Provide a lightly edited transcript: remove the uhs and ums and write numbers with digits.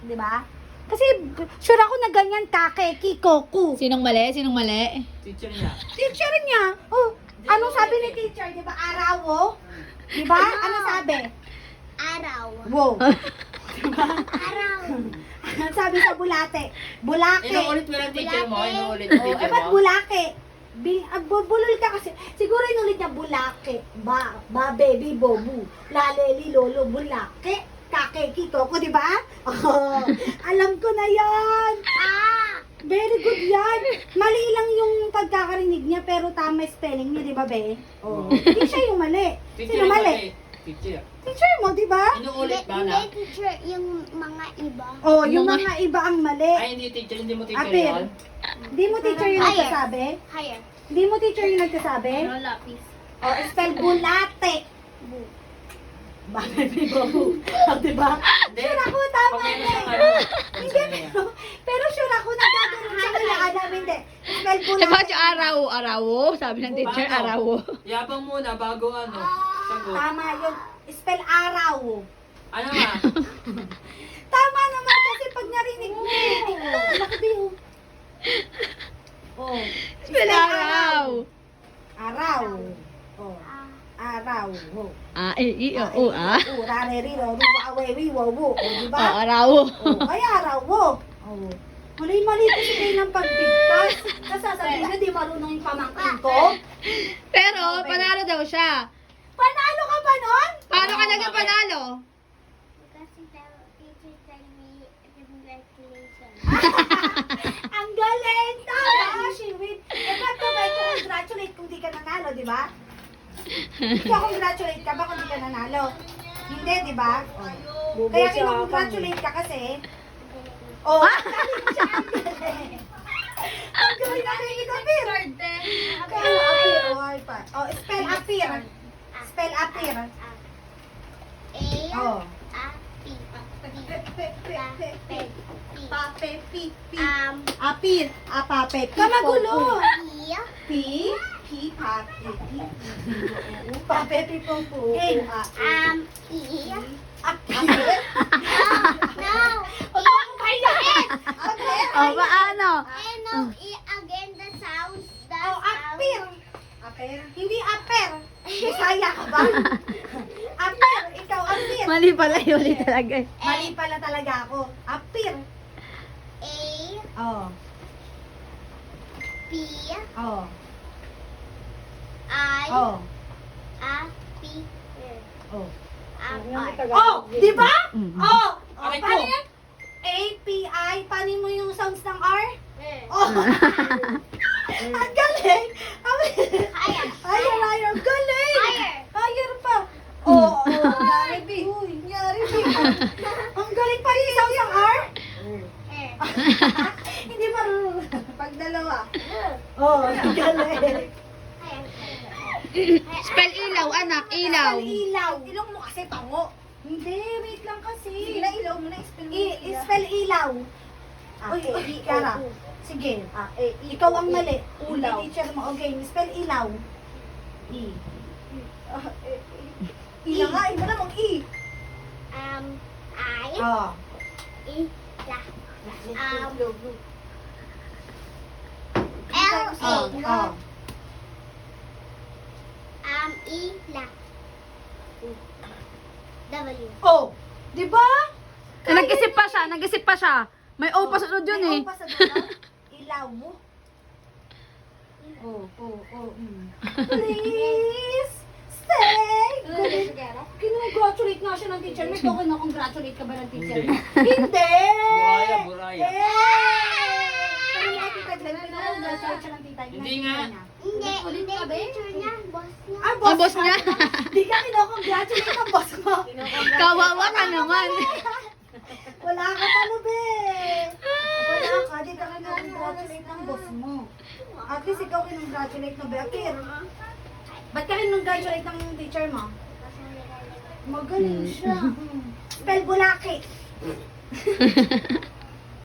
Di ba? Kasi sure ako na ganyan kakeki, koku. Sinong mali? Sinong mali? Teacher niya. Teacher niya. Oh, anong sabi ni teacher? Di ba? Araw. Di ba? Ano sabi? Araw. Wow. Araw. Ano sabi sa bulate? Bulake. Inuulit mo lang teacher mo. Inuulit Oh, teacher ba't mo. bulake? Bulol ka kasi. Siguro inulit niya bulake. Ba, baby, bobu. Laleli, lolo, bulake. Kakeki, koko, di ba? Oh, alam ko na yan. Very good yan. Mali lang yung pagkakarinig niya, pero tama spelling niya, di ba, be? Oh. Hindi siya yung mali. Teacher Sino mali? Teacher. Teacher mo, di ba? Inuulit ba Hindi, na? teacher, yung mga iba. Oh, yung Mga- mga iba ang mali. Ay, hindi teacher. Hindi mo teacher Apir. yun. Hindi mo teacher yung Higher. nagsasabi? Higher. Hindi mo teacher yung nagsasabi? lapis. Oh, spell bulate. Bakit may babu? Oh, diba? Hindi. Sure ako, tama Pag may na nasa eh. ano, Hindi, pero sure ako nagkakaroon siya kaya alam, hindi. Spell Eh, bulate. bakit yung araw? Arawo? Sabi ng teacher, Paano? arawo. Yabang muna bago ano. Sagot. Tama yun. Spell araw. Ano nga? Tama naman kasi pag narinig mo. Laki oh. Oh. Spell araw. Araw. Oh. Araw. Oh. Rare, riro, ruwa, wewi, wawu. Oh, diba? Oh, arawo. Oh, ay araw mo. Oh. Mali-mali kasi kayo ng pagbigkas. Kasasabihin na di marunong yung pamangkin ko. Pero, panalo daw siya. Panalo ka ba nun? Paano ka naging panalo? Kasi teacher tell me, congratulations. Ang galing! Tama! She win. Eh, ba't ka ba congratulate kung di ka nanalo, di ba? Ikaw congratulate ka ba kung di ka nanalo? Hindi, di ba? Oh. Kaya kinong-congratulate ka kasi. Oh, ang galing siya, ang galing. Ang galing natin appear. Appear, oh, ay pa. Oh, spell appear. Spell appear. Oh. Pape, pi, pi. Appear. Apape, pi. Kamagulo. Pi, pi, pape, pi. Pape, pi, po, po. Appear. Oh, paano? Again the sounds Oh, appear. Appear? Hindi appear. Bisaya ka ba? Appear. Ikaw, appear. Mali pala yun talaga eh. Mali pala talaga ako. Appear. Oh. Oh. Oh. Oh. Oh, di ba? Mhm. Oh. Aray ko. Paano yan? API. Paano mo yung sounds ng R? Oh. Ang galing. Higher. Galing. Higher pa. Oh. Yari, B. Uy, yari, B. Ang galing pa yung sounds ng R? Hindi marunong. Pag dalawa. Oh, ang galing. Spell ilaw, anak, ilaw. Ilaw. Ilong mo kasi pango. Hindi, wait lang kasi. Sige na, ilaw mo na. Spell ilaw. Uy, Kara. Sige. Ikaw ang mali. Ulaw. Teacher mo. Okay, spell ilaw. I. Ilaw nga, iba na mag-I. Oh. Oh. Oh. Oh. Di ba? Nag-isip pa siya. May O pa sunod yun eh. May O pa sa dulo. Ilaw mo. Oh. Please stay. Kinongratulate nga siya ng teacher mo. Ikaw kinongratulate ka ba ng teacher mo? Hindi! Buraya. Yay! Pero yung tita Glenn, kinongratulate siya ng tita Glenn. Hindi nga. Hindi, teacher niya, boss niya. Ah, Oh, boss niya. Di ka kinongratulate ng boss mo. Kawawa ka naman. Wala ka pala, be. Wala ka. Di ka kinongratulate ng boss mo. At least ikaw kinongratulate na, be. Akir. Ba't ka kinongratulate ng teacher mo? Magaling siya. Spell bulaki.